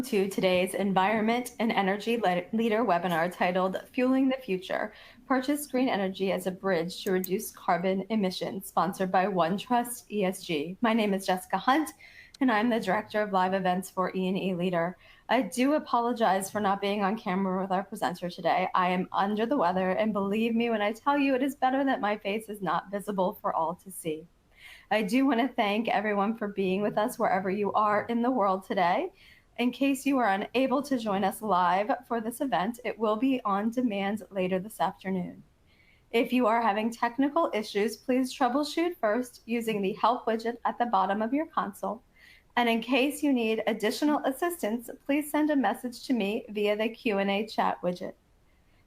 to today's Environment and Energy Leader webinar titled Fueling the Future, Purchase Green Energy as a Bridge to Reduce Carbon Emissions, sponsored by OneTrust ESG. My name is Jessica Hunt, and I'm the Director of Live Events for E&E Leader. I do apologize for not being on camera with our presenter today. I am under the weather, and believe me when I tell you it is better that my face is not visible for all to see. I do want to thank everyone for being with us wherever you are in the world today. In case you are unable to join us live for this event, it will be on demand later this afternoon. If you are having technical issues, please troubleshoot first using the help widget at the bottom of your console. And in case you need additional assistance, please send a message to me via the Q&A chat widget.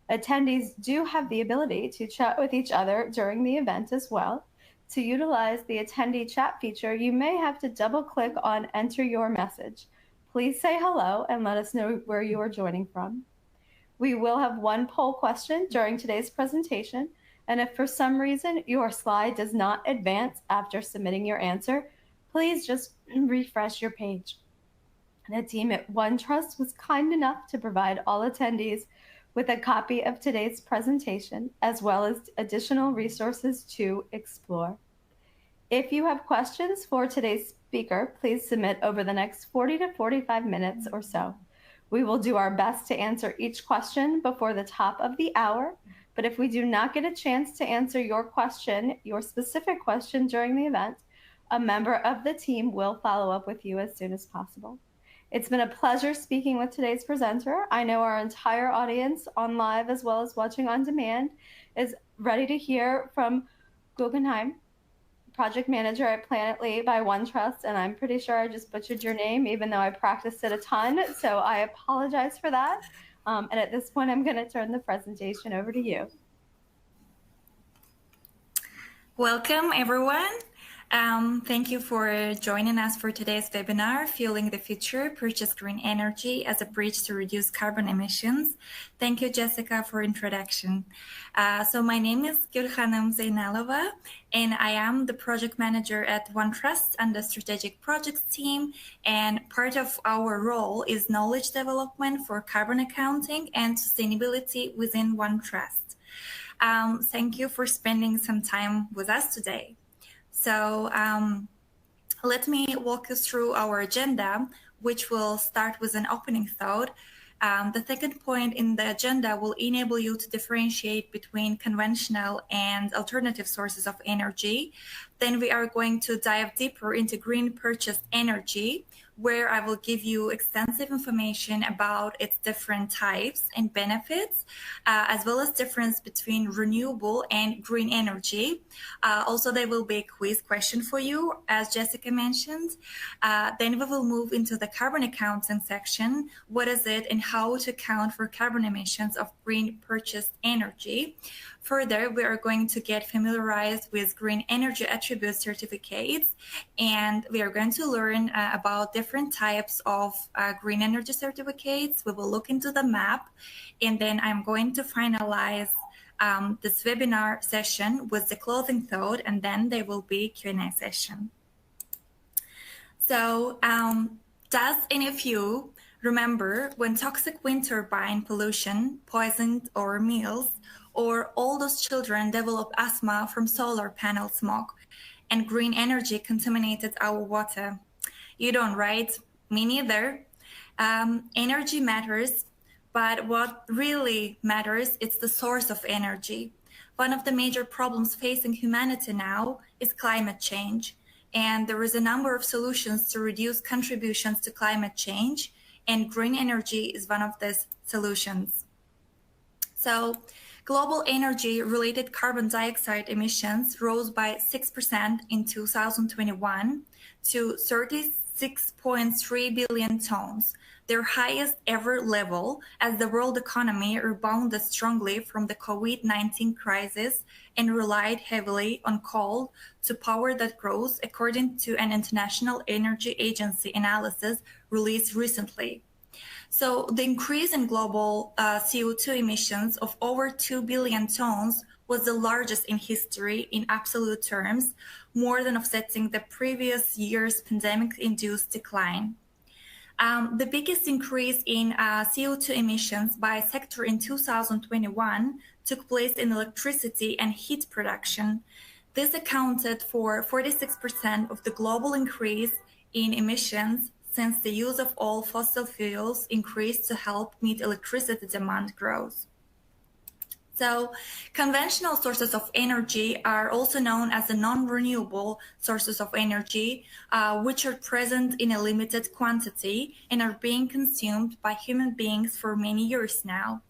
Attendees do have the ability to chat with each other during the event as well. To utilize the attendee chat feature, you may have to double-click on Enter Your Message. Please say hello and let us know where you are joining from. We will have one poll question during today's presentation, and if for some reason your slide does not advance after submitting your answer, please just refresh your page. The team at OneTrust was kind enough to provide all attendees with a copy of today's presentation, as well as additional resources to explore. If you have questions for today's speaker, please submit over the next 40 to 45 minutes or so. We will do our best to answer each question before the top of the hour, but if we do not get a chance to answer your question, your specific question during the event, a member of the team will follow up with you as soon as possible. It's been a pleasure speaking with today's presenter. I know our entire audience on live as well as watching on demand is ready to hear from Guggenheim, Project Manager at Planetly by OneTrust, and I'm pretty sure I just butchered your name, even though I practiced it a ton, so I apologize for that. And at this point, I'm going to turn the presentation over to you. Welcome, everyone. Thank you for joining us for today's webinar, Fueling the Future, Purchase Green Energy as a Bridge to Reduce Carbon Emissions. Thank you, Jessica, for introduction. So my name is Gülhanım Zeynalova, and I am the project manager at OneTrust and the strategic projects team. And part of our role is knowledge development for carbon accounting and sustainability within OneTrust. Thank you for spending some time with us today. So let me walk you through our agenda, which will start with an opening thought. The second point in the agenda will enable you to differentiate between conventional and alternative sources of energy. Then we are going to dive deeper into green purchased energy, where I will give you extensive information about its different types and benefits, as well as difference between renewable and green energy. Also, there will be a quiz question for you, as Jessica mentioned. Then we will move into the carbon accounting section. What is it and how to account for carbon emissions of green purchased energy? Further, we are going to get familiarized with green energy attribute certificates, and we are going to learn about different types of green energy certificates. We will look into the map, and then I'm going to finalize this webinar session with the closing thought, and then there will be a Q&A session. So, does any of you remember when toxic wind turbine pollution poisoned our meals, or all those children develop asthma from solar panel smoke, and green energy contaminated our water? You don't, right? Me neither. Energy matters, but what really matters is the source of energy. One of the major problems facing humanity now is climate change, and there is a number of solutions to reduce contributions to climate change, and green energy is one of these solutions. So, global energy-related carbon dioxide emissions rose by 6% in 2021 to 36.3 billion tons, their highest ever level, as the world economy rebounded strongly from the COVID-19 crisis and relied heavily on coal to power that growth, according to an International Energy Agency analysis released recently. So the increase in global CO2 emissions of over 2 billion tons was the largest in history in absolute terms, more than offsetting the previous year's pandemic-induced decline. The biggest increase in CO2 emissions by sector in 2021 took place in electricity and heat production. This accounted for 46% of the global increase in emissions since the use of all fossil fuels increased to help meet electricity demand growth. So conventional sources of energy are also known as the non-renewable sources of energy, which are present in a limited quantity and are being consumed by human beings for many years now.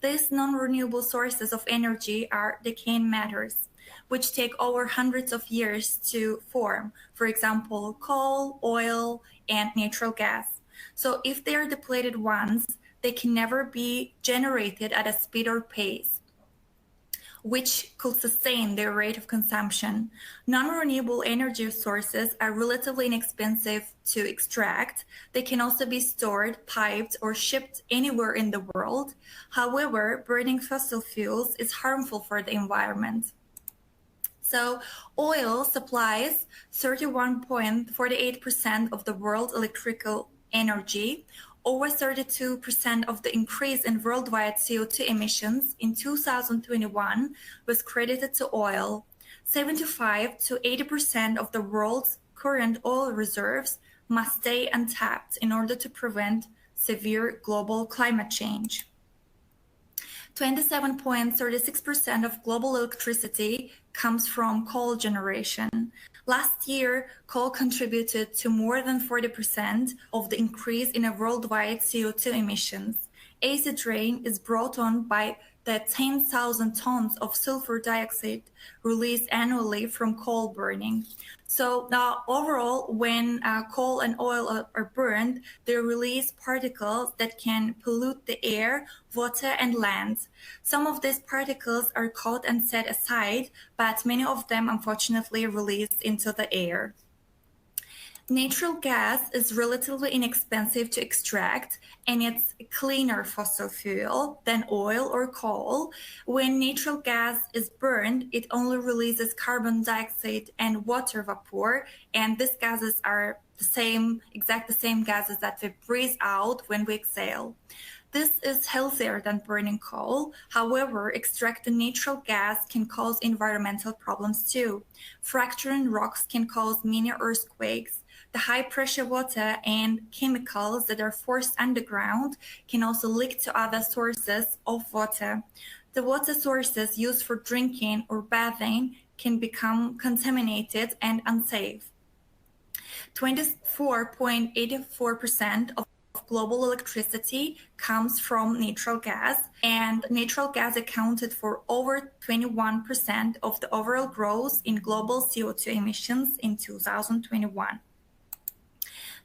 These non-renewable sources of energy are decaying matters, which take over hundreds of years to form, for example, coal, oil, and natural gas. So if they are depleted once, they can never be generated at a speed or pace which could sustain their rate of consumption. Non-renewable energy sources are relatively inexpensive to extract. They can also be stored, piped, or shipped anywhere in the world. However, burning fossil fuels is harmful for the environment. So oil supplies 31.48% of the world's electrical energy. Over 32% of the increase in worldwide CO2 emissions in 2021 was credited to oil. 75 to 80% of the world's current oil reserves must stay untapped in order to prevent severe global climate change. 27.36% of global electricity comes from coal generation. Last year, coal contributed to more than 40% of the increase in worldwide CO2 emissions. Acid rain is brought on by the 10,000 tons of sulfur dioxide released annually from coal burning. So now overall, when coal and oil are burned, they release particles that can pollute the air, water, and land. Some of these particles are caught and set aside, but many of them unfortunately released into the air. Natural gas is relatively inexpensive to extract, and it's a cleaner fossil fuel than oil or coal. When natural gas is burned, it only releases carbon dioxide and water vapor, and these gases are the same gases that we breathe out when we exhale. This is healthier than burning coal. However, extracting natural gas can cause environmental problems too. Fracturing rocks can cause mini earthquakes. The high pressure water and chemicals that are forced underground can also leak to other sources of water. The water sources used for drinking or bathing can become contaminated and unsafe. 24.84% of global electricity comes from natural gas, and natural gas accounted for over 21% of the overall growth in global CO2 emissions in 2021.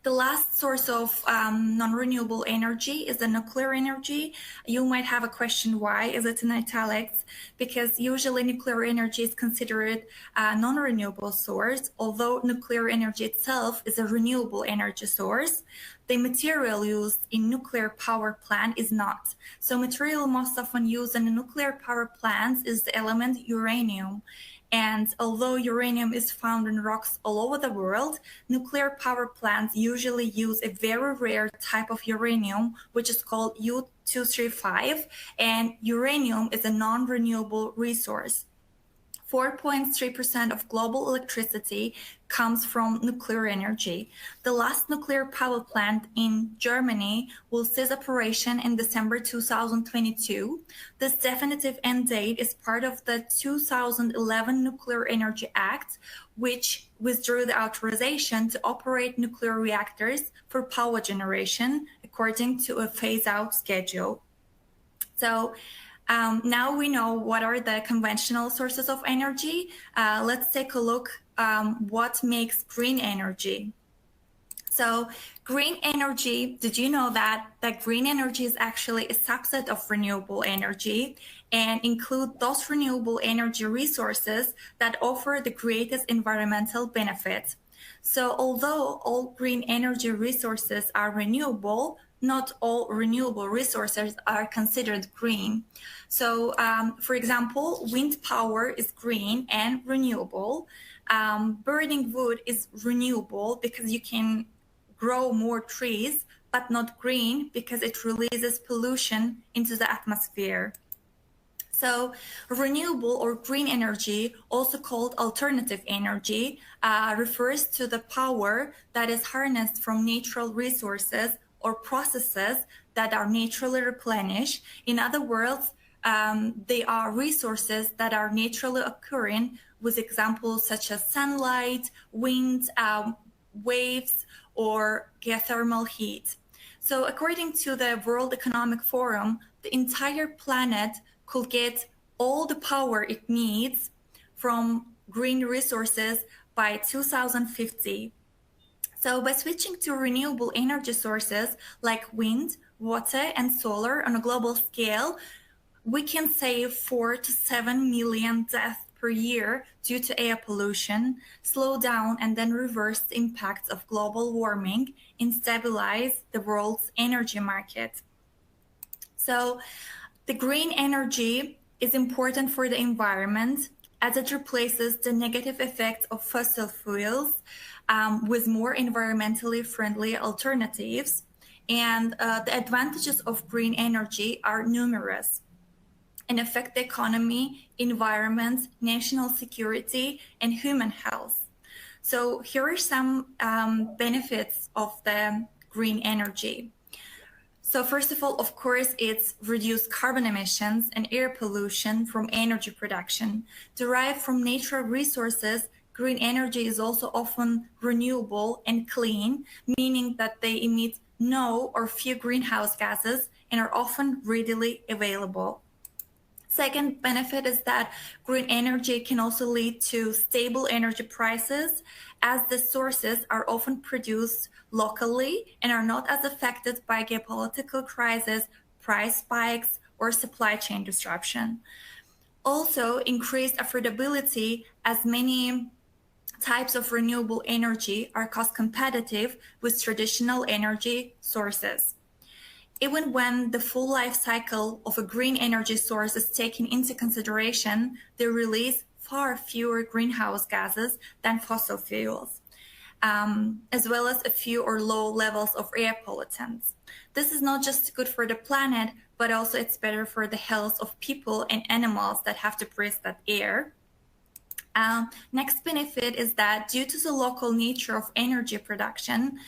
The last source of non-renewable energy is the nuclear energy. You might have a question, why is it in italics? Because usually nuclear energy is considered a non-renewable source, although nuclear energy itself is a renewable energy source. The material used in nuclear power plant is not. So material most often used in nuclear power plants is the element uranium. And although uranium is found in rocks all over the world, nuclear power plants usually use a very rare type of uranium, which is called U-235, and uranium is a non-renewable resource. 4.3% of global electricity comes from nuclear energy. The last nuclear power plant in Germany will cease operation in December 2022. This definitive end date is part of the 2011 Nuclear Energy Act, which withdrew the authorization to operate nuclear reactors for power generation according to a phase-out schedule. So now we know what are the conventional sources of energy. Let's take a look what makes green energy. So green energy, did you know that green energy is actually a subset of renewable energy and include those renewable energy resources that offer the greatest environmental benefit? So although all green energy resources are renewable, not all renewable resources are considered green. So, for example, wind power is green and renewable. Burning wood is renewable because you can grow more trees but not green because it releases pollution into the atmosphere. So renewable or green energy, also called alternative energy, refers to the power that is harnessed from natural resources or processes that are naturally replenished. In other words, they are resources that are naturally occurring, with examples such as sunlight, wind, waves, or geothermal heat. So according to the World Economic Forum, the entire planet could get all the power it needs from green resources by 2050. So by switching to renewable energy sources like wind, water, and solar on a global scale, we can save 4 to 7 million deaths per year due to air pollution, slow down and then reverse the impacts of global warming, and stabilize the world's energy market. So the green energy is important for the environment as it replaces the negative effects of fossil fuels with more environmentally friendly alternatives. And the advantages of green energy are numerous and affect the economy, environment, national security, and human health. So here are some benefits of the green energy. So first of all, of course, it's reduced carbon emissions and air pollution from energy production. Derived from natural resources, green energy is also often renewable and clean, meaning that they emit no or few greenhouse gases and are often readily available. Second benefit is that green energy can also lead to stable energy prices, as the sources are often produced locally and are not as affected by geopolitical crises, price spikes, or supply chain disruption. Also, increased affordability, as many types of renewable energy are cost competitive with traditional energy sources. Even when the full life cycle of a green energy source is taken into consideration, they release far fewer greenhouse gases than fossil fuels, as well as a few or low levels of air pollutants. This is not just good for the planet, but also it's better for the health of people and animals that have to breathe that air. Next benefit is that due to the local nature of energy production,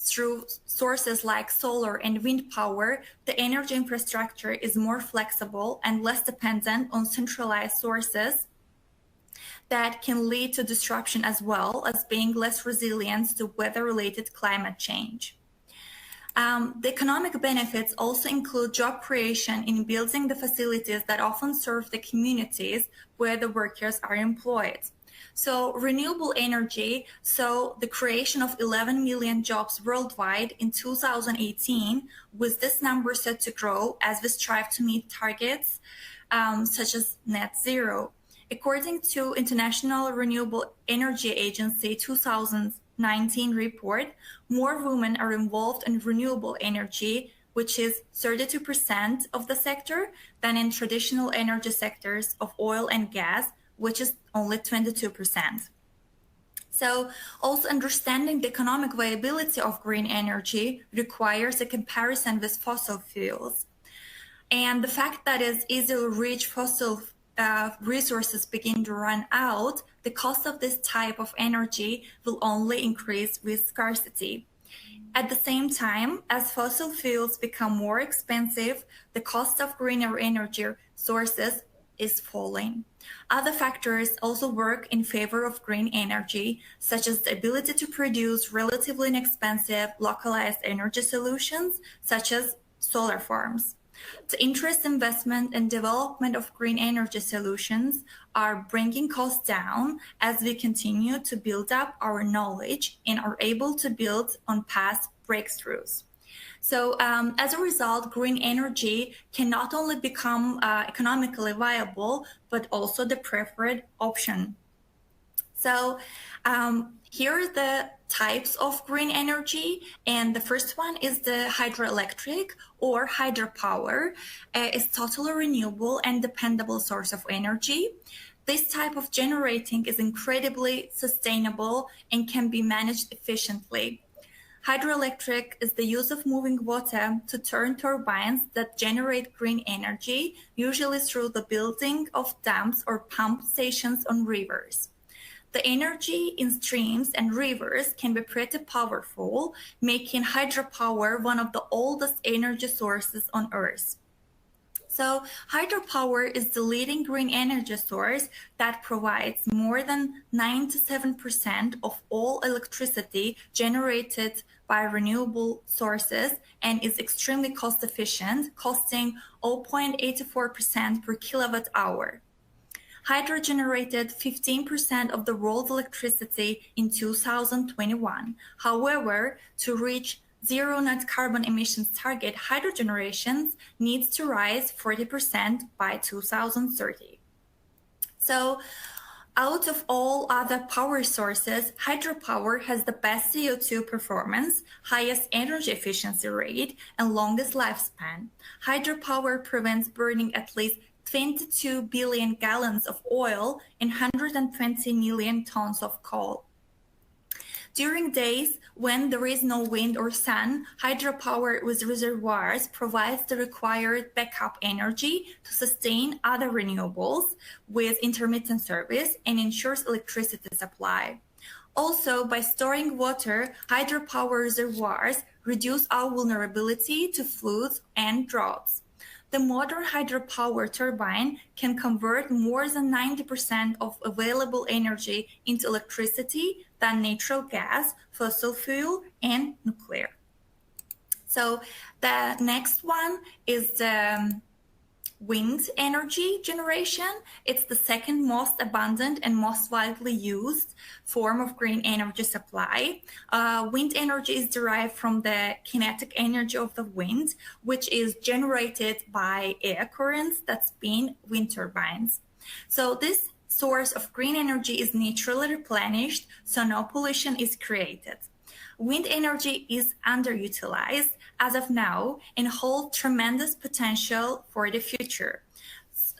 through sources like solar and wind power, the energy infrastructure is more flexible and less dependent on centralized sources that can lead to disruption, as well as being less resilient to weather-related climate change. The economic benefits also include job creation in building the facilities that often serve the communities where the workers are employed. So renewable energy saw the creation of 11 million jobs worldwide in 2018, with this number set to grow as we strive to meet targets such as net zero. According to International Renewable Energy Agency 2019 report, more women are involved in renewable energy, which is 32% of the sector, than in traditional energy sectors of oil and gas, which is only 22%. So also understanding the economic viability of green energy requires a comparison with fossil fuels. And the fact that as easily reach fossil resources begin to run out, the cost of this type of energy will only increase with scarcity. At the same time, as fossil fuels become more expensive, the cost of greener energy sources is falling. Other factors also work in favor of green energy, such as the ability to produce relatively inexpensive localized energy solutions, such as solar farms. The interest, investment, and development of green energy solutions are bringing costs down as we continue to build up our knowledge and are able to build on past breakthroughs. So as a result, green energy can not only become economically viable, but also the preferred option. So here are the types of green energy, and the first one is the hydroelectric or hydropower. It's totally renewable and dependable source of energy. This type of generating is incredibly sustainable and can be managed efficiently. Hydroelectric is the use of moving water to turn turbines that generate green energy, usually through the building of dams or pump stations on rivers. The energy in streams and rivers can be pretty powerful, making hydropower one of the oldest energy sources on Earth. So hydropower is the leading green energy source that provides more than 97% of all electricity generated by renewable sources and is extremely cost efficient, costing 0.84% per kilowatt hour. Hydro generated 15% of the world's electricity in 2021. However, to reach zero net carbon emissions target, hydro generation needs to rise 40% by 2030. So, out of all other power sources, hydropower has the best CO2 performance, highest energy efficiency rate, and longest lifespan. Hydropower prevents burning at least 22 billion gallons of oil and 120 million tons of coal. During days when there is no wind or sun, hydropower with reservoirs provides the required backup energy to sustain other renewables with intermittent service and ensures electricity supply. Also, by storing water, hydropower reservoirs reduce our vulnerability to floods and droughts. The modern hydropower turbine can convert more than 90% of available energy into electricity than natural gas, fossil fuel, and nuclear. So the next one is wind energy generation. It's the second most abundant and most widely used form of green energy supply. Wind energy is derived from the kinetic energy of the wind, which is generated by air currents that spin wind turbines. So this source of green energy is naturally replenished, so no pollution is created. Wind energy is underutilized as of now and holds tremendous potential for the future.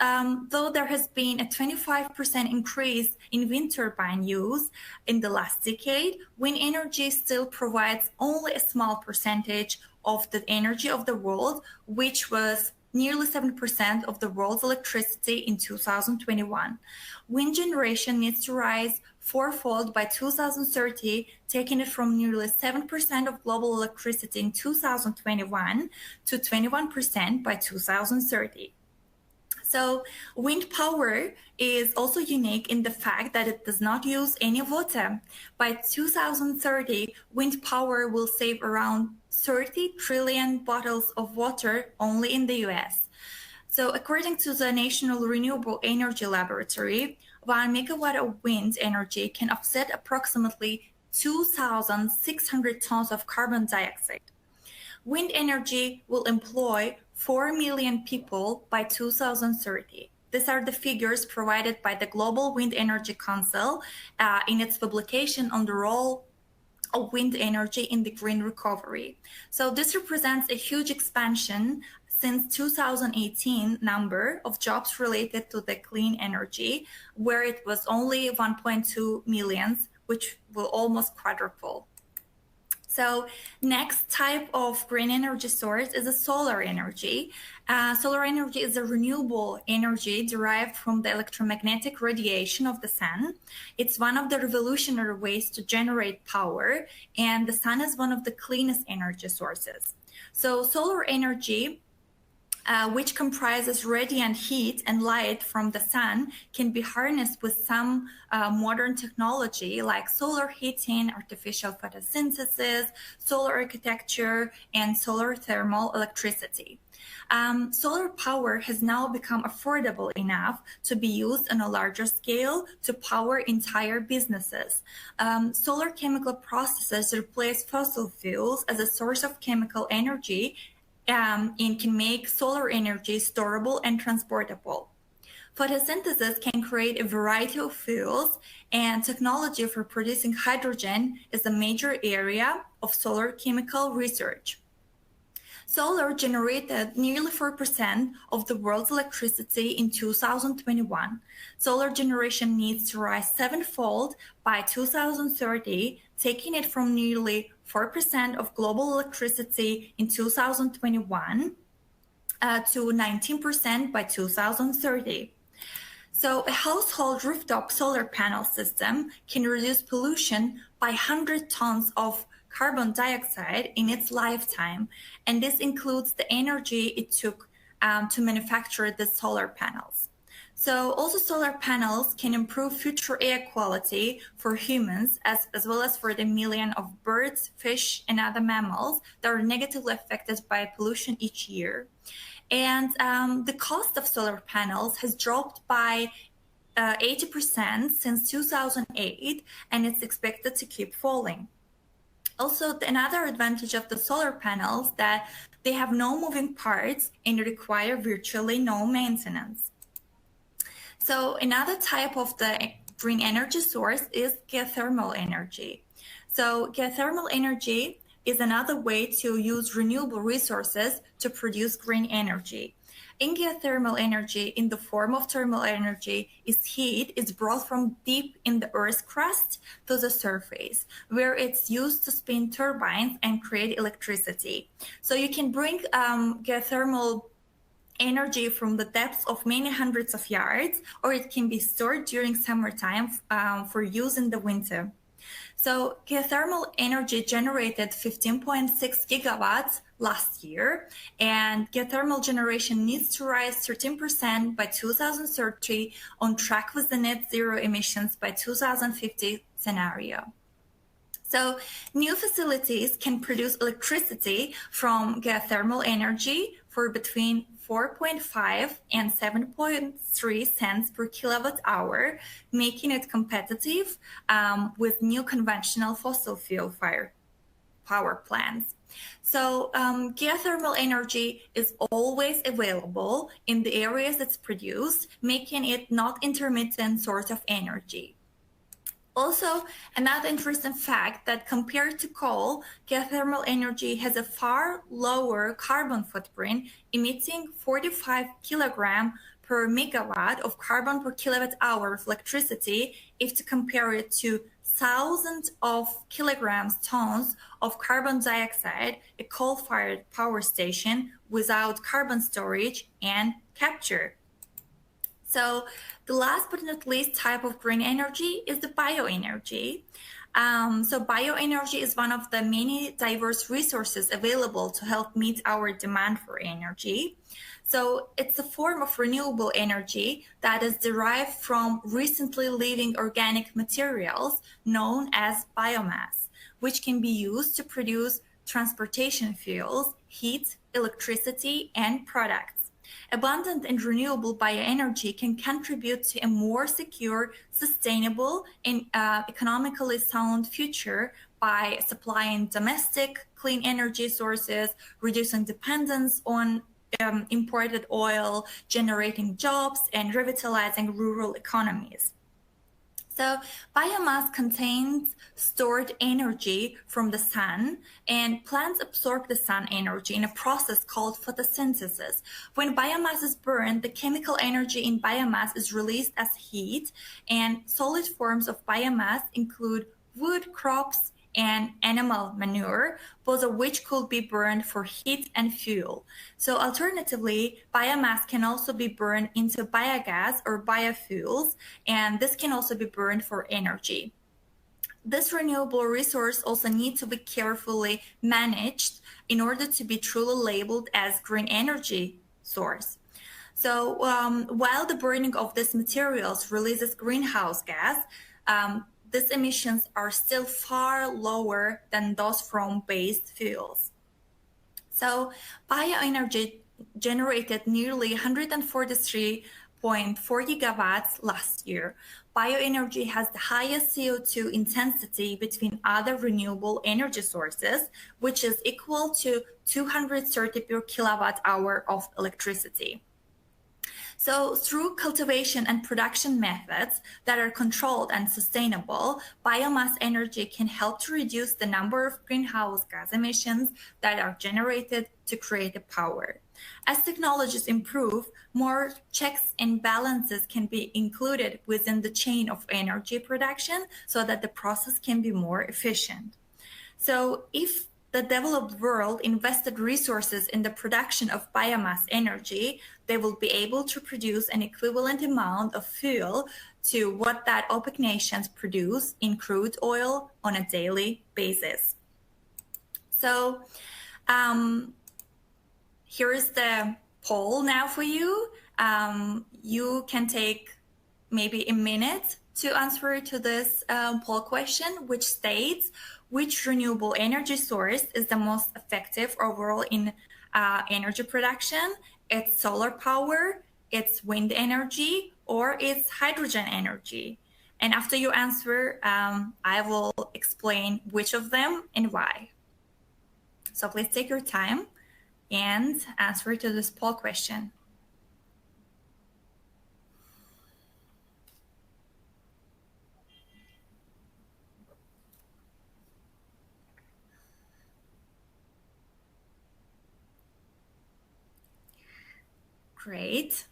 Though there has been a 25% increase in wind turbine use in the last decade, wind energy still provides only a small percentage of the energy of the world, which was nearly 7% of the world's electricity in 2021. Wind generation needs to rise fourfold by 2030, taking it from nearly 7% of global electricity in 2021 to 21% by 2030. So wind power is also unique in the fact that it does not use any water. By 2030, wind power will save around 30 trillion bottles of water only in the US. So according to the National Renewable Energy Laboratory, 1 megawatt of wind energy can offset approximately 2,600 tons of carbon dioxide. Wind energy will employ 4 million people by 2030. These are the figures provided by the Global Wind Energy Council in its publication on the role of wind energy in the green recovery. So this represents a huge expansion since 2018 number of jobs related to the clean energy, where it was only 1.2 million, which will almost quadruple. So next type of green energy source is a solar energy. Solar energy is a renewable energy derived from the electromagnetic radiation of the sun. It's one of the revolutionary ways to generate power, and the sun is one of the cleanest energy sources. So solar energy, which comprises radiant heat and light from the sun, can be harnessed with some modern technology like solar heating, artificial photosynthesis, solar architecture, and solar thermal electricity. Solar power has now become affordable enough to be used on a larger scale to power entire businesses. Solar chemical processes replace fossil fuels as a source of chemical energy and can make solar energy storable and transportable. Photosynthesis can create a variety of fuels, and technology for producing hydrogen is a major area of solar chemical research. Solar generated nearly 4% of the world's electricity in 2021. Solar generation needs to rise sevenfold by 2030, taking it from nearly 4% of global electricity in 2021 to 19% by 2030. So a household rooftop solar panel system can reduce pollution by 100 tons of carbon dioxide in its lifetime, and this includes the energy it took to manufacture the solar panels. So also solar panels can improve future air quality for humans as well as for the million of birds, fish, and other mammals that are negatively affected by pollution each year. And the cost of solar panels has dropped by 80% since 2008, and it's expected to keep falling. Also, another advantage of the solar panels that they have no moving parts and require virtually no maintenance. So another type of the green energy source is geothermal energy. So geothermal energy is another way to use renewable resources to produce green energy. In geothermal energy, in the form of thermal energy, heat is brought from deep in the Earth's crust to the surface, where it's used to spin turbines and create electricity. So you can bring geothermal energy from the depths of many hundreds of yards, or it can be stored during summertime for use in the winter. So geothermal energy generated 15.6 gigawatts last year, and geothermal generation needs to rise 13% by 2030 on track with the net zero emissions by 2050 scenario. So new facilities can produce electricity from geothermal energy for between 4.5 and 7.3 cents per kilowatt hour, making it competitive with new conventional fossil fuel fired power plants. So geothermal energy is always available in the areas it's produced, making it not intermittent source of energy. Also, another interesting fact that compared to coal, geothermal energy has a far lower carbon footprint, emitting 45 kilogram per megawatt of carbon per kilowatt hour of electricity if to compare it to thousands of tons of carbon dioxide, a coal-fired power station without carbon storage and capture. So the last but not least type of green energy is the bioenergy. So bioenergy is one of the many diverse resources available to help meet our demand for energy. So it's a form of renewable energy that is derived from recently living organic materials known as biomass, which can be used to produce transportation fuels, heat, electricity, and products. Abundant and renewable bioenergy can contribute to a more secure, sustainable, and economically sound future by supplying domestic clean energy sources, reducing dependence on imported oil, generating jobs, and revitalizing rural economies. So biomass contains stored energy from the sun, and plants absorb the sun energy in a process called photosynthesis. When biomass is burned, the chemical energy in biomass is released as heat, and solid forms of biomass include wood, crops, and animal manure, both of which could be burned for heat and fuel. So alternatively, biomass can also be burned into biogas or biofuels, and this can also be burned for energy. This renewable resource also needs to be carefully managed in order to be truly labeled as green energy source. So while the burning of these materials releases greenhouse gas, these emissions are still far lower than those from based fuels. So bioenergy generated nearly 143.4 gigawatts last year. Bioenergy has the highest CO2 intensity between other renewable energy sources, which is equal to 230 per kilowatt hour of electricity. So through cultivation and production methods that are controlled and sustainable, biomass energy can help to reduce the number of greenhouse gas emissions that are generated to create the power. As technologies improve, more checks and balances can be included within the chain of energy production so that the process can be more efficient. So if the developed world invested resources in the production of biomass energy, they will be able to produce an equivalent amount of fuel to what that OPEC nations produce in crude oil on a daily basis. So here is the poll now for you. You can take maybe a minute to answer to this poll question, which states which renewable energy source is the most effective overall in energy production. It's solar power, it's wind energy, or it's hydrogen energy. And after you answer, I will explain which of them and why. So please take your time and answer to this poll question. Great.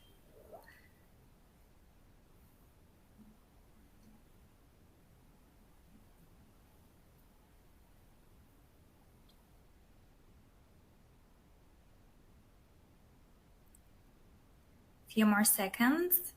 Few more seconds.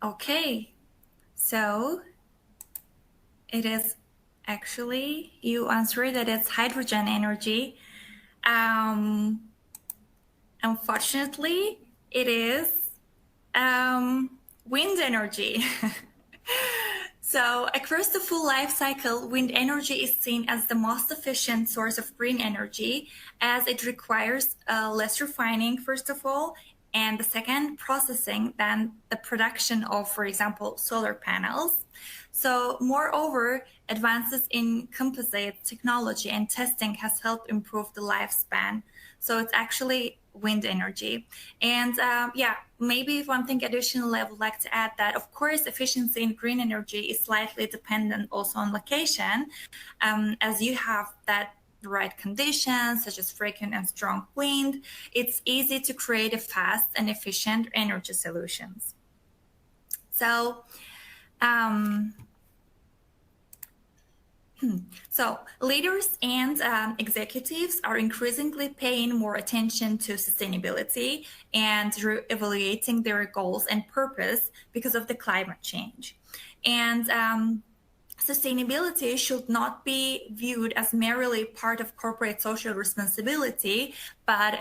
Okay, so it is actually, you answered that it's hydrogen energy. Unfortunately, it is wind energy. So across the full life cycle, wind energy is seen as the most efficient source of green energy, as it requires less refining, first of all, and the second, processing than the production of, for example, solar panels. So moreover, advances in composite technology and testing has helped improve the lifespan. So it's actually wind energy. And yeah, maybe one thing additionally I would like to add that, of course, efficiency in green energy is slightly dependent also on location, as you have that the right conditions, such as frequent and strong wind, it's easy to create a fast and efficient energy solutions. So, So leaders and executives are increasingly paying more attention to sustainability and evaluating their goals and purpose because of the climate change. And sustainability should not be viewed as merely part of corporate social responsibility, but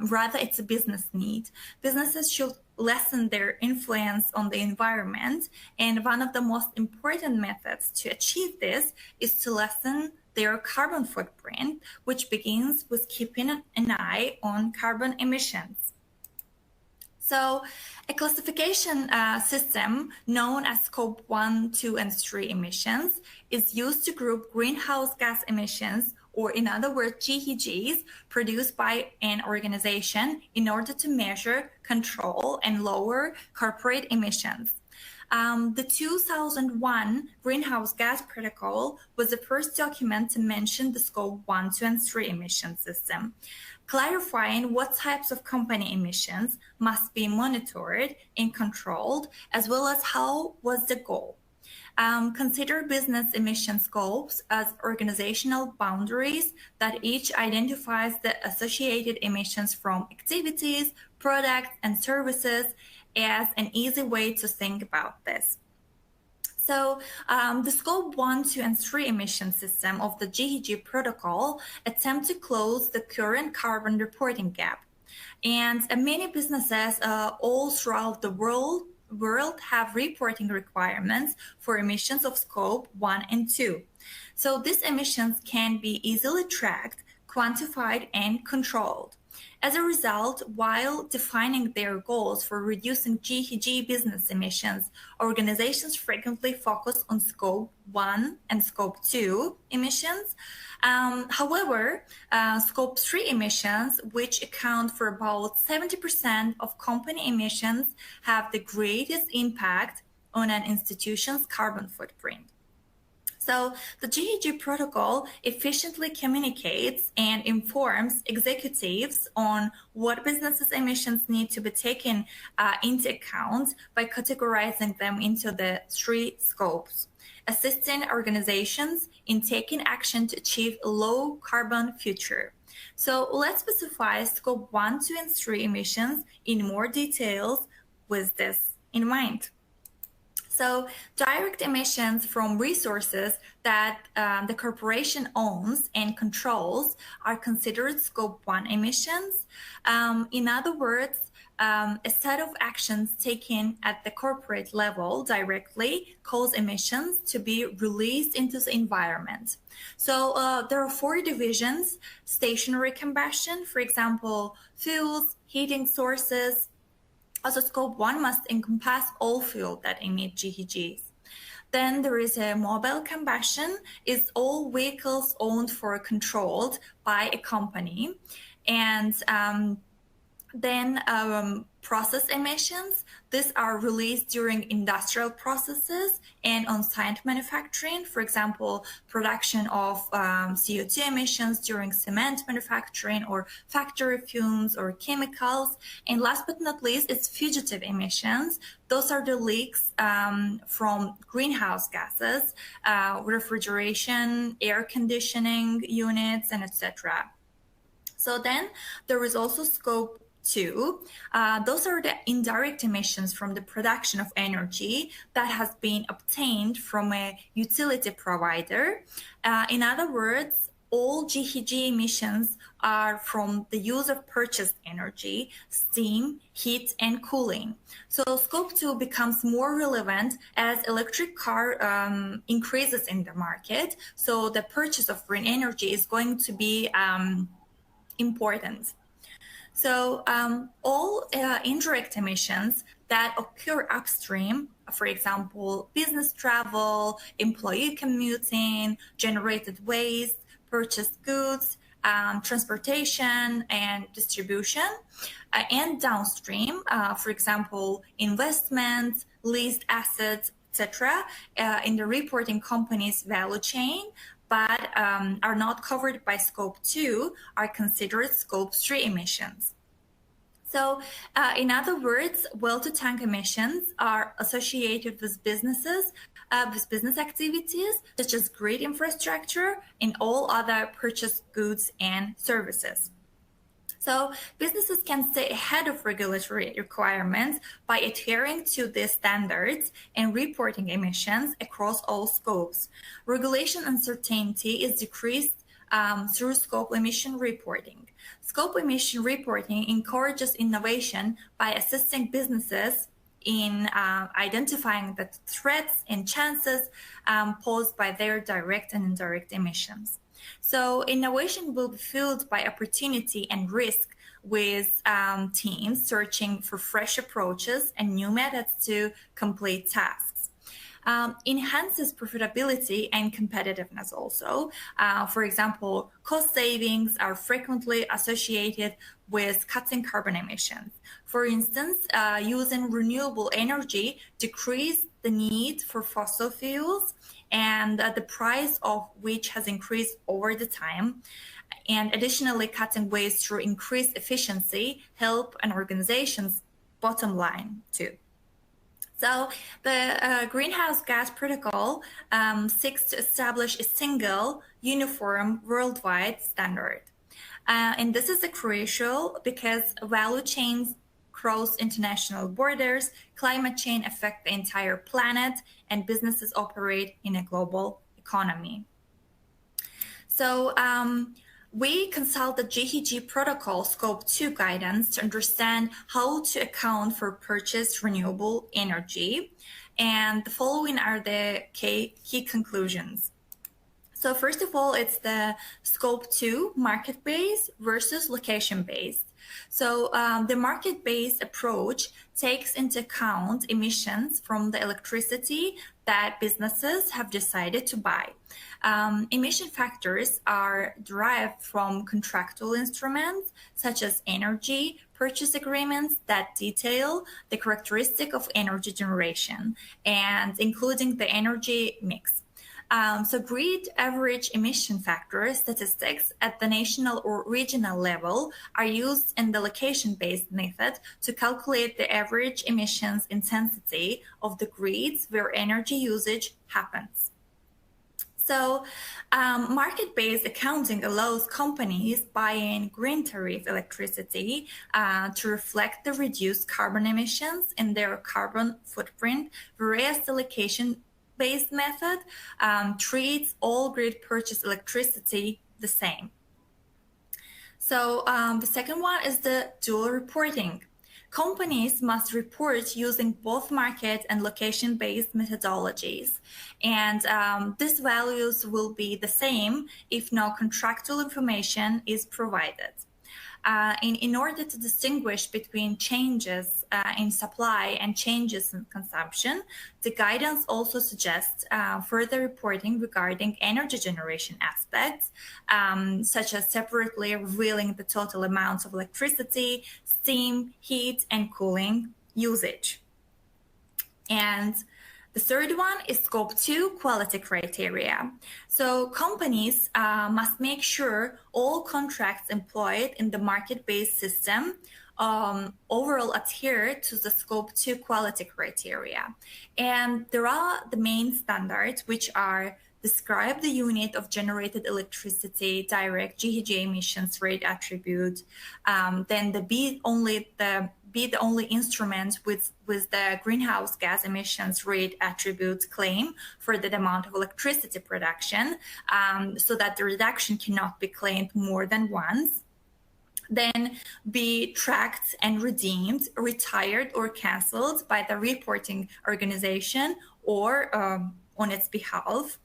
rather it's a business need. Businesses should lessen their influence on the environment, and one of the most important methods to achieve this is to lessen their carbon footprint, which begins with keeping an eye on carbon emissions. So a classification system known as Scope 1, 2, and 3 emissions is used to group greenhouse gas emissions or in other words, GHGs produced by an organization in order to measure, control, and lower corporate emissions. The 2001 Greenhouse Gas Protocol was the first document to mention the Scope 1, 2, and 3 emission system, clarifying what types of company emissions must be monitored and controlled, as well as how was the goal. Consider business emission scopes as organizational boundaries that each identifies the associated emissions from activities, products, and services as an easy way to think about this. So the Scope 1, 2, and 3 emission system of the GHG protocol attempt to close the current carbon reporting gap. And many businesses all throughout the world have reporting requirements for emissions of Scope 1 and 2. So these emissions can be easily tracked, quantified, and controlled. As a result, while defining their goals for reducing GHG business emissions, organizations frequently focus on Scope 1 and Scope 2 emissions. However, Scope 3 emissions, which account for about 70% of company emissions, have the greatest impact on an institution's carbon footprint. So the GHG protocol efficiently communicates and informs executives on what businesses' emissions need to be taken into account by categorizing them into the 3 scopes, assisting organizations in taking action to achieve a low carbon future. So let's specify Scope 1, 2, and 3 emissions in more details with this in mind. So direct emissions from resources that the corporation owns and controls are considered Scope 1 emissions. In other words, a set of actions taken at the corporate level directly cause emissions to be released into the environment. So there are 4 divisions: stationary combustion, for example, fuels, heating sources. Also, Scope 1 must encompass all fuel that emit GHGs. Then there is a mobile combustion, is all vehicles owned or controlled by a company. And then process emissions. These are released during industrial processes and on-site manufacturing. For example, production of CO2 emissions during cement manufacturing or factory fumes or chemicals. And last but not least, it's fugitive emissions. Those are the leaks from greenhouse gases, refrigeration, air conditioning units, and etc. So then there is also Scope 2. Those are the indirect emissions from the production of energy that has been obtained from a utility provider. In other words, all GHG emissions are from the use of purchased energy, steam, heat, and cooling. So Scope 2 becomes more relevant as electric car increases in the market. So the purchase of green energy is going to be important. So all indirect emissions that occur upstream, for example, business travel, employee commuting, generated waste, purchased goods, transportation and distribution, and downstream, for example, investments, leased assets, etc., in the reporting company's value chain, but are not covered by Scope 2, are considered Scope 3 emissions. So in other words, well-to-tank emissions are associated with businesses, with business activities such as grid infrastructure and all other purchased goods and services. So businesses can stay ahead of regulatory requirements by adhering to these standards and reporting emissions across all scopes. Regulation uncertainty is decreased through scope emission reporting. Scope emission reporting encourages innovation by assisting businesses in identifying the threats and chances posed by their direct and indirect emissions. So innovation will be fueled by opportunity and risk, with teams searching for fresh approaches and new methods to complete tasks. enhances profitability and competitiveness also. For example, cost savings are frequently associated with cutting carbon emissions. For instance, using renewable energy decreases the need for fossil fuels, and the price of which has increased over the time. And additionally, cutting waste through increased efficiency help an organization's bottom line too. So the Greenhouse Gas Protocol seeks to establish a single, uniform, worldwide standard. And this is crucial because value chains cross international borders, climate change affect the entire planet, and businesses operate in a global economy. So we consult the GHG Protocol Scope 2 guidance to understand how to account for purchased renewable energy. And the following are the key conclusions. So first of all, it's the Scope 2 market-based versus location-based. So the market-based approach takes into account emissions from the electricity that businesses have decided to buy. Emission factors are derived from contractual instruments such as energy purchase agreements that detail the characteristic of energy generation and including the energy mix. So grid average emission factor statistics at the national or regional level are used in the location-based method to calculate the average emissions intensity of the grids where energy usage happens. So market-based accounting allows companies buying green tariff electricity to reflect the reduced carbon emissions in their carbon footprint, whereas the location-based method treats all grid purchase electricity the same. So the second one is the dual reporting. Companies must report using both market and location-based methodologies. And these values will be the same if no contractual information is provided. In order to distinguish between changes in supply and changes in consumption, the guidance also suggests further reporting regarding energy generation aspects, such as separately revealing the total amounts of electricity, steam, heat, and cooling usage. And the third one is Scope 2 quality criteria. So companies must make sure all contracts employed in the market-based system overall adhere to the Scope 2 quality criteria. And there are the main standards, which are describe the unit of generated electricity, direct GHG emissions rate attribute, then be the only instrument with the greenhouse gas emissions rate attribute claim for the amount of electricity production, so that the reduction cannot be claimed more than once. Then be tracked and redeemed, retired or cancelled by the reporting organization or on its behalf,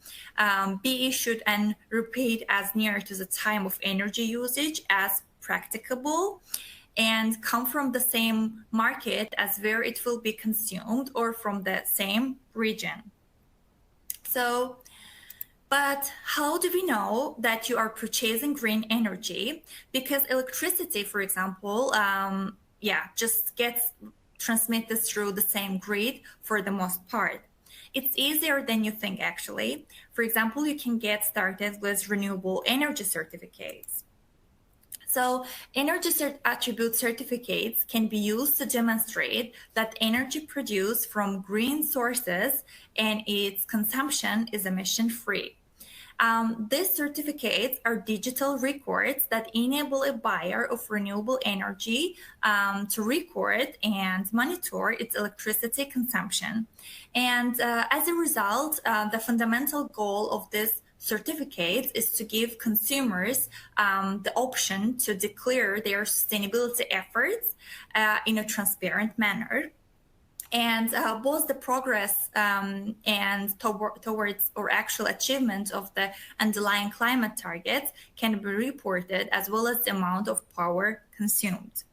be issued and repaid as near to the time of energy usage as practicable, and come from the same market as where it will be consumed or from the same region. So, but how do we know that you are purchasing green energy? Because electricity, for example, just gets transmitted through the same grid for the most part. It's easier than you think, actually. For example, you can get started with renewable energy certificates. So energy attribute certificates can be used to demonstrate that energy produced from green sources and its consumption is emission-free. These certificates are digital records that enable a buyer of renewable energy to record and monitor its electricity consumption. And as a result, the fundamental goal of this certificate is to give consumers the option to declare their sustainability efforts in a transparent manner. And both the progress and towards or actual achievement of the underlying climate targets can be reported, as well as the amount of power consumed.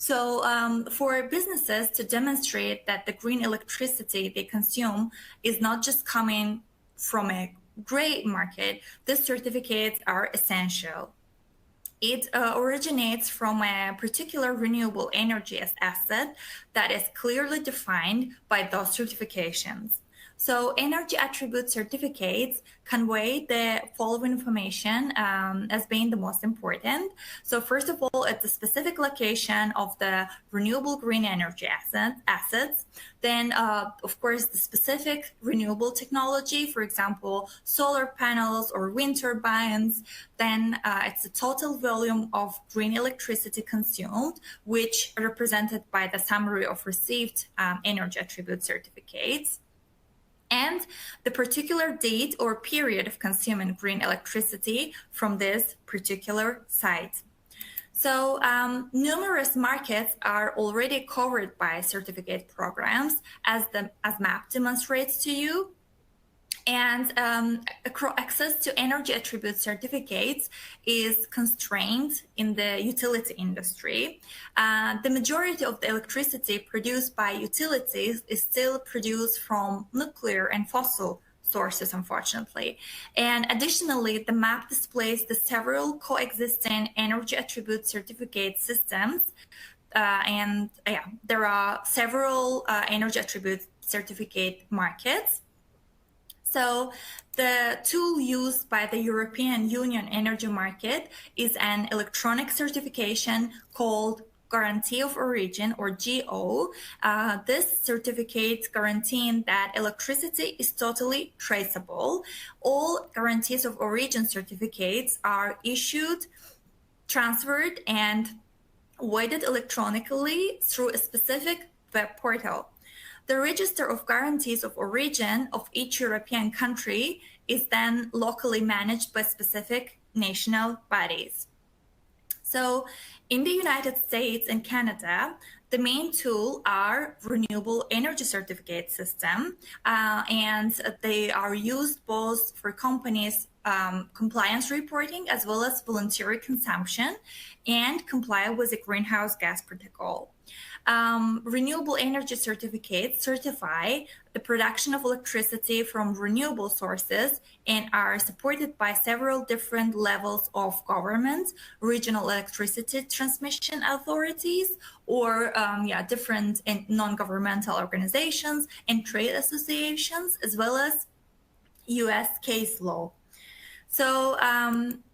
So for businesses to demonstrate that the green electricity they consume is not just coming from a gray market, these certificates are essential. It originates from a particular renewable energy asset that is clearly defined by those certifications. So energy attribute certificates convey the following information as being the most important. So first of all, it's the specific location of the renewable green energy assets. Then, of course, the specific renewable technology, for example, solar panels or wind turbines. Then it's the total volume of green electricity consumed, which are represented by the summary of received energy attribute certificates, and the particular date or period of consuming green electricity from this particular site. So numerous markets are already covered by certificate programs, as the map demonstrates to you. And access to energy attribute certificates is constrained in the utility industry. The majority of the electricity produced by utilities is still produced from nuclear and fossil sources, unfortunately. And additionally, the map displays the several coexisting energy attribute certificate systems. There are several energy attribute certificate markets. So the tool used by the European Union energy market is an electronic certification called Guarantee of Origin, or GO. This certificate guaranteeing that electricity is totally traceable. All guarantees of origin certificates are issued, transferred, and voided electronically through a specific web portal. The register of guarantees of origin of each European country is then locally managed by specific national bodies. So in the United States and Canada, the main tool are renewable energy certificate system, and they are used both for companies' compliance reporting as well as voluntary consumption and comply with the greenhouse gas protocol. Renewable energy certificates certify the production of electricity from renewable sources and are supported by several different levels of government, regional electricity transmission authorities, or different non-governmental organizations and trade associations, as well as US case law. So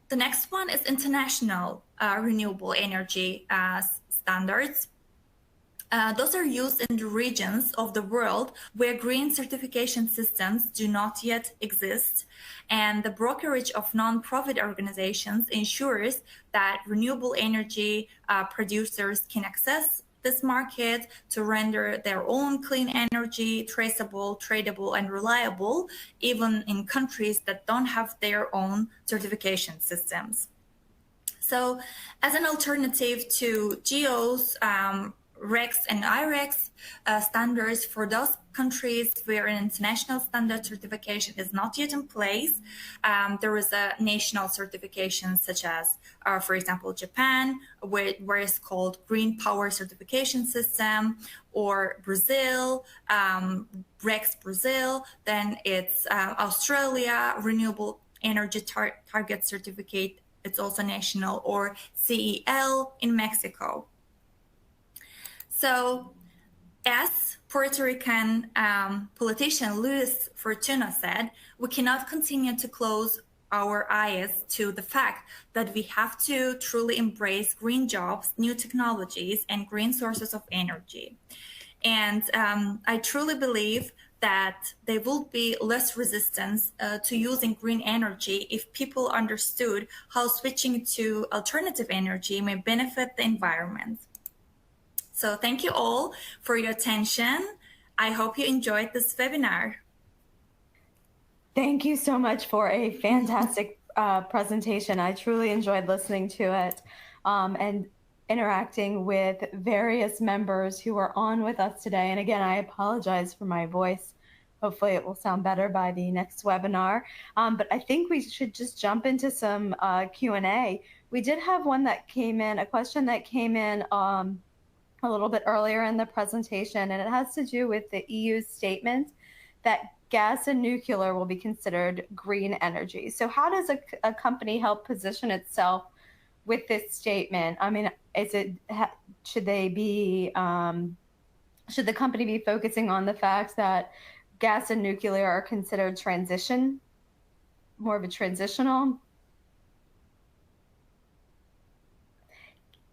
the next one is international renewable energy standards. Those are used in the regions of the world where green certification systems do not yet exist, and the brokerage of non-profit organizations ensures that renewable energy producers can access this market to render their own clean energy traceable, tradable, and reliable, even in countries that don't have their own certification systems. So as an alternative to GEOs, REX and IREX standards for those countries where an international standard certification is not yet in place, there is a national certification such as, for example, Japan, where it's called Green Power Certification System, or Brazil, REX Brazil, then it's Australia, Renewable Energy Target Certificate, it's also national, or CEL in Mexico. So, as Puerto Rican politician Luis Fortuna said, we cannot continue to close our eyes to the fact that we have to truly embrace green jobs, new technologies, and green sources of energy. And I truly believe that there will be less resistance to using green energy if people understood how switching to alternative energy may benefit the environment. So thank you all for your attention. I hope you enjoyed this webinar. Thank you so much for a fantastic presentation. I truly enjoyed listening to it and interacting with various members who are on with us today. And again, I apologize for my voice. Hopefully it will sound better by the next webinar. But I think we should just jump into some Q&A. We did have one that came in, a question that came in a little bit earlier in the presentation, and it has to do with the EU's statement that gas and nuclear will be considered green energy. So, how does a company help position itself with this statement? I mean, should they be should the company be focusing on the fact that gas and nuclear are considered more of a transitional?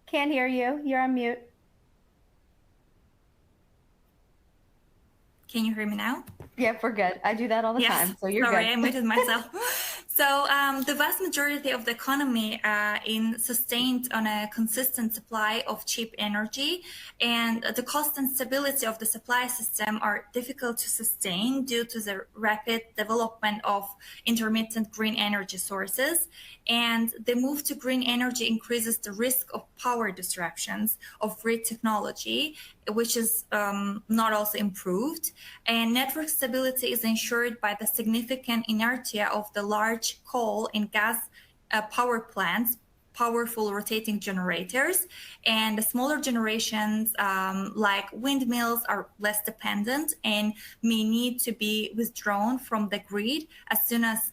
Can't hear you. You're on mute. Can you hear me now? Yep, we're good. I do that all the Yes, time, so you're sorry, good. I muted myself. So the vast majority of the economy is sustained on a consistent supply of cheap energy, and the cost and stability of the supply system are difficult to sustain due to the rapid development of intermittent green energy sources. And the move to green energy increases the risk of power disruptions of grid technology, which is not also improved. And network stability is ensured by the significant inertia of the large coal and gas power plants, powerful rotating generators, and the smaller generations like windmills are less dependent and may need to be withdrawn from the grid as soon as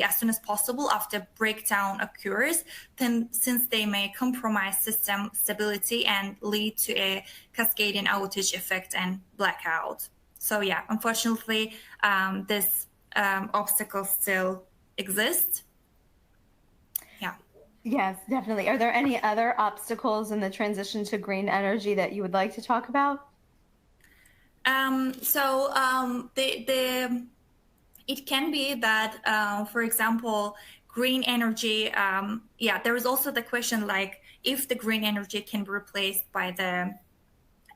as soon as possible after breakdown occurs, then since they may compromise system stability and lead to a cascading outage effect and blackout. So yeah, unfortunately, this obstacle still exists. Yeah. Yes, definitely. Are there any other obstacles in the transition to green energy that you would like to talk about? The it can be that, for example, green energy. There is also the question like if the green energy can be replaced by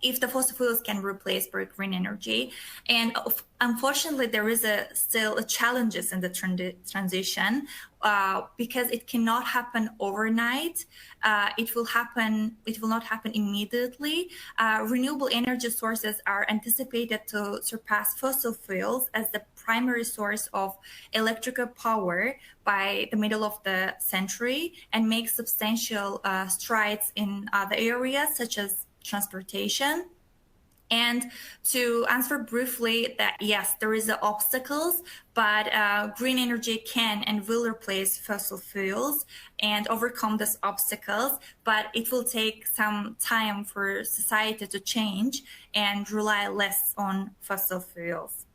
if the fossil fuels can be replaced by green energy. And unfortunately, there is still challenges in the transition because it cannot happen overnight. It will not happen immediately. Renewable energy sources are anticipated to surpass fossil fuels as the primary source of electrical power by the middle of the century and make substantial strides in other areas such as transportation. And to answer briefly that yes, there is obstacles, but green energy can and will replace fossil fuels and overcome these obstacles, but it will take some time for society to change and rely less on fossil fuels.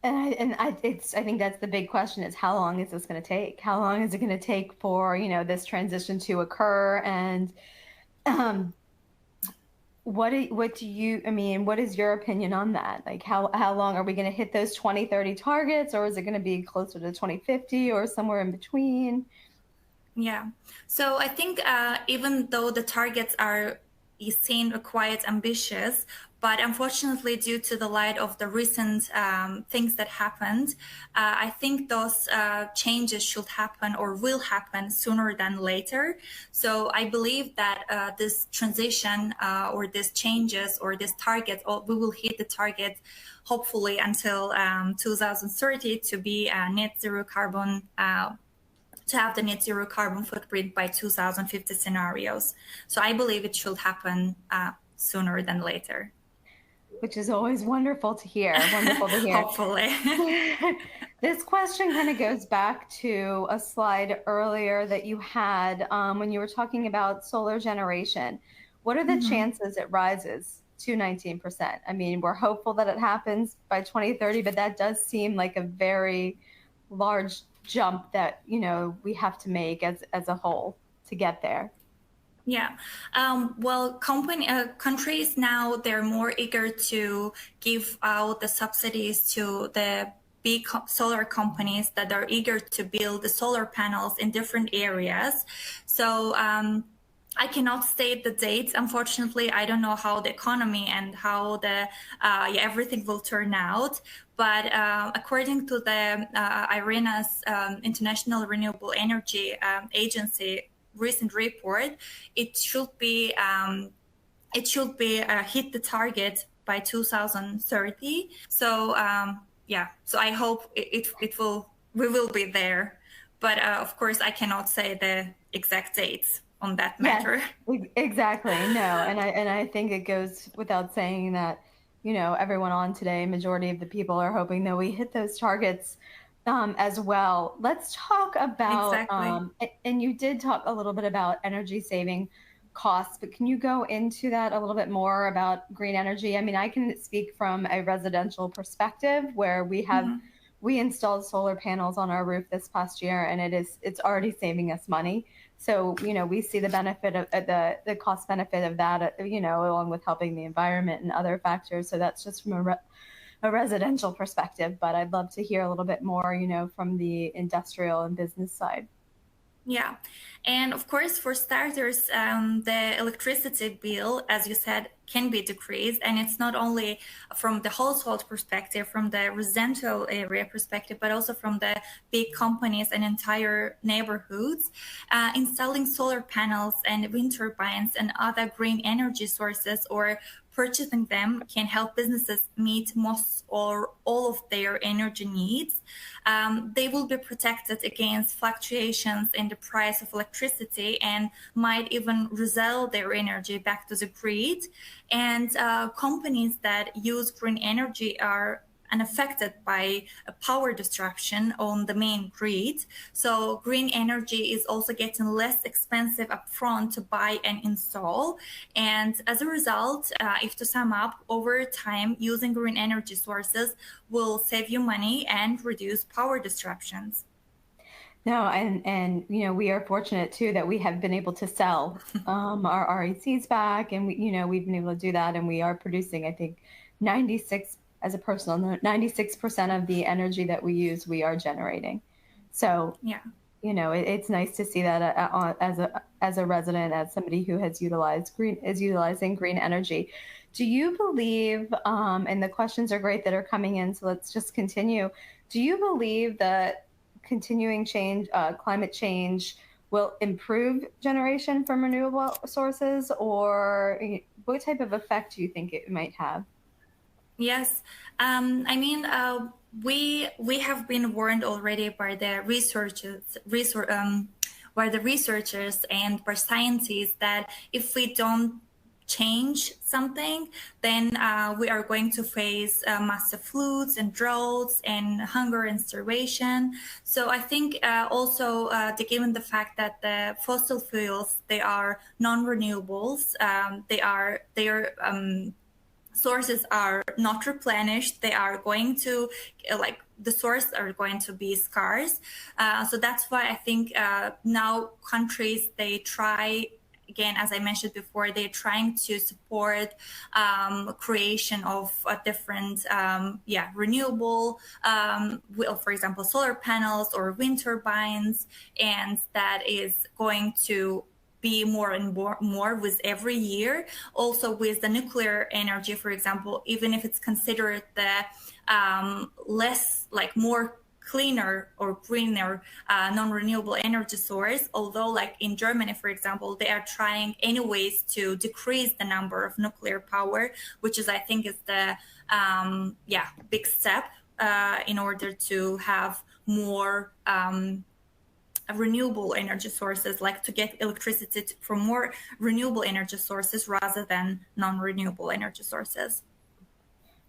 I think that's the big question is how long is this going to take? How long is it going to take for, this transition to occur? And what is your opinion on that? Like how long are we going to hit those 2030 targets, or is it going to be closer to 2050 or somewhere in between? Yeah. So I think even though the targets are seen quite ambitious, but unfortunately, due to the light of the recent things that happened, I think those changes should happen or will happen sooner than later. So I believe that this transition or these changes or this target, we will hit the target hopefully until 2030 to be net zero carbon to have the net zero carbon footprint by 2050 scenarios. So I believe it should happen sooner than later. Which is always wonderful to hear. Wonderful to hear. Hopefully. This question kind of goes back to a slide earlier that you had when you were talking about solar generation. What are the chances it rises to 19%? I mean, we're hopeful that it happens by 2030, but that does seem like a very large jump that we have to make as a whole to get there. Yeah. Well, countries now, they're more eager to give out the subsidies to the big solar companies that are eager to build the solar panels in different areas. So I cannot state the dates. Unfortunately, I don't know how the economy and how everything will turn out. But according to the IRENA's International Renewable Energy Agency recent report, it should be hit the target by 2030. So so I hope we will be there. But of course, I cannot say the exact dates on that Yes, matter. exactly. No, and I think it goes without saying that, everyone on today, majority of the people are hoping that we hit those targets as well. Let's talk about, Exactly. and you did talk a little bit about energy saving costs, but can you go into that a little bit more about green energy? I mean, I can speak from a residential perspective where Mhm. we installed solar panels on our roof this past year, and it's already saving us money. So, we see the benefit of the cost benefit of that, along with helping the environment and other factors. So that's just from a residential perspective. But I'd love to hear a little bit more, from the industrial and business side. Yeah. And of course, for starters, the electricity bill, as you said, can be decreased. And it's not only from the household perspective, from the residential area perspective, but also from the big companies and entire neighborhoods. Installing solar panels and wind turbines and other green energy sources or purchasing them can help businesses meet most or all of their energy needs. They will be protected against fluctuations in the price of electricity and might even resell their energy back to the grid. And companies that use green energy are unaffected by a power disruption on the main grid. So green energy is also getting less expensive upfront to buy and install. And as a result, if to sum up, over time, using green energy sources will save you money and reduce power disruptions. No, and we are fortunate too that we have been able to sell our RECs back, and we've been able to do that, and we are producing, I think, 96 as a personal note, 96% of the energy that we use, we are generating. So Yeah. it's nice to see that as a resident, as somebody who has utilizing green energy. Do you believe? And the questions are great that are coming in, so let's just continue. Do you believe that continuing climate change, will improve generation from renewable sources, or what type of effect do you think it might have? Yes, I mean, we have been warned already by the by the researchers and by scientists that if we don't change something, then we are going to face massive floods and droughts and hunger and starvation. So I think also given the fact that the fossil fuels they are non-renewables, they are sources are not replenished, they are going to like the source are going to be scarce. So that's why I think now countries they try again, as I mentioned before, they're trying to support creation of a different renewable for example solar panels or wind turbines, and that is going to be more and more with every year. Also with the nuclear energy, for example, even if it's considered the less like more cleaner or greener non-renewable energy source, although like in Germany for example they are trying anyways to decrease the number of nuclear power, which is I think is the big step in order to have more renewable energy sources, like to get electricity from more renewable energy sources rather than non-renewable energy sources.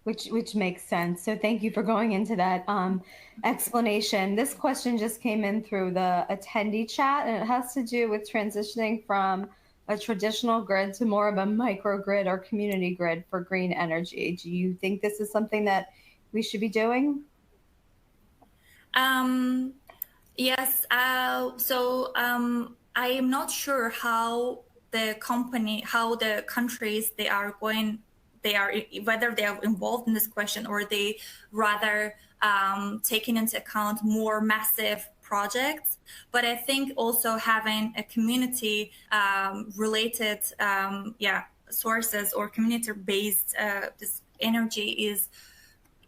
Which makes sense. So thank you for going into that explanation. This question just came in through the attendee chat, and it has to do with transitioning from a traditional grid to more of a microgrid or community grid for green energy. Do you think this is something that we should be doing? Um, yes, I am not sure how the countries they are going, they are whether they are involved in this question or they rather taking into account more massive projects. But I think also having a community related, sources or community based this energy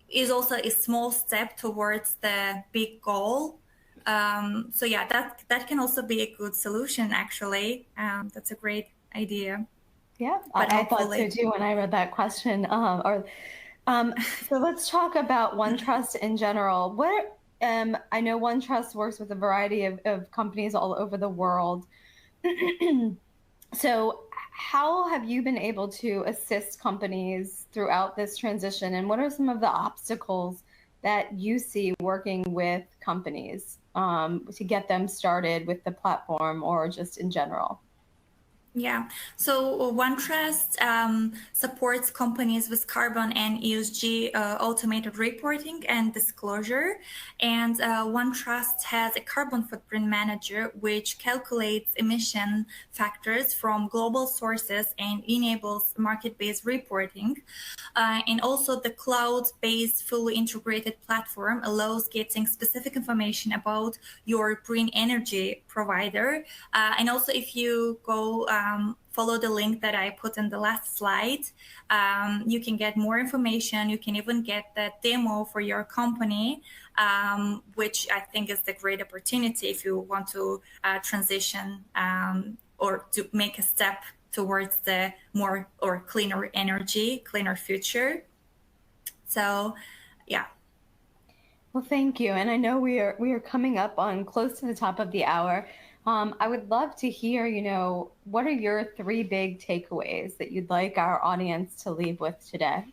is also a small step towards the big goal. So yeah, that can also be a good solution. Actually, that's a great idea. Yeah, But I thought so hopefully, too when I read that question. So let's talk about OneTrust in general. I know OneTrust works with a variety of companies all over the world. So, how have you been able to assist companies throughout this transition? And what are some of the obstacles that you see working with companies to get them started with the platform or just in general? Yeah, so OneTrust supports companies with carbon and ESG automated reporting and disclosure. And OneTrust has a carbon footprint manager which calculates emission factors from global sources and enables market based reporting. And also, the cloud based, fully integrated platform allows getting specific information about your green energy provider. And also, if you go follow the link that I put in the last slide, you can get more information. You can even get that demo for your company, which I think is the great opportunity if you want to transition or to make a step towards the more or cleaner energy, cleaner future. So, yeah. Well, thank you. And I know we are coming up on close to the top of the hour. I would love to hear, what are your three big takeaways that you'd like our audience to leave with today?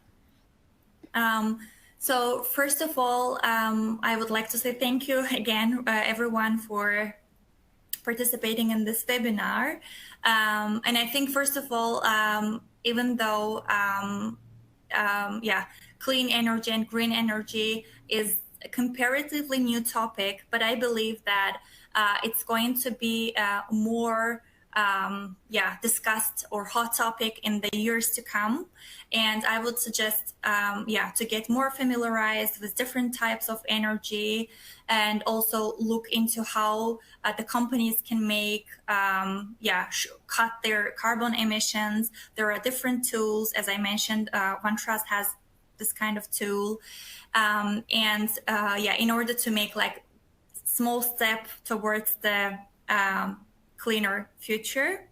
Um, so, first of all, I would like to say thank you again, everyone, for participating in this webinar. And I think, first of all, even though yeah, clean energy and green energy is a comparatively new topic, but I believe that it's going to be more yeah, discussed or hot topic in the years to come. And I would suggest, yeah, to get more familiarized with different types of energy and also look into how the companies can make, yeah, cut their carbon emissions. There are different tools. As I mentioned, OneTrust has this kind of tool. And yeah, in order to make like small step towards the cleaner future.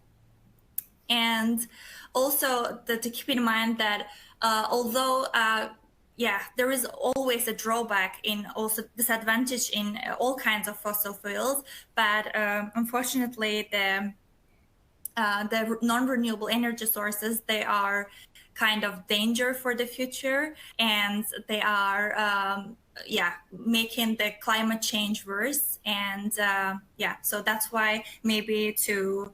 And also to keep in mind that although yeah, there is always a drawback in also disadvantage in all kinds of fossil fuels, but unfortunately the non-renewable energy sources, they are kind of danger for the future, and they are yeah, making the climate change worse. And yeah, so that's why maybe to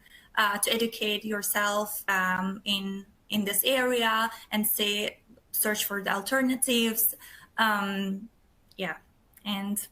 educate yourself in this area and say search for the alternatives. Yeah, and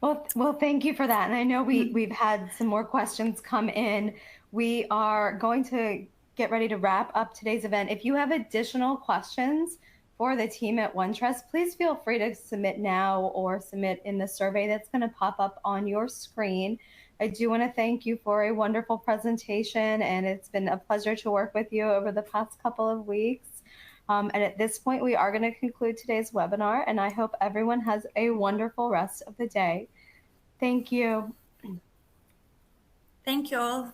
Well, thank you for that. And I know we've had some more questions come in. We are going to get ready to wrap up today's event. If you have additional questions for the team at OneTrust, please feel free to submit now or submit in the survey that's going to pop up on your screen. I do want to thank you for a wonderful presentation, and it's been a pleasure to work with you over the past couple of weeks. And at this point, we are going to conclude today's webinar, and I hope everyone has a wonderful rest of the day. Thank you. thank you all.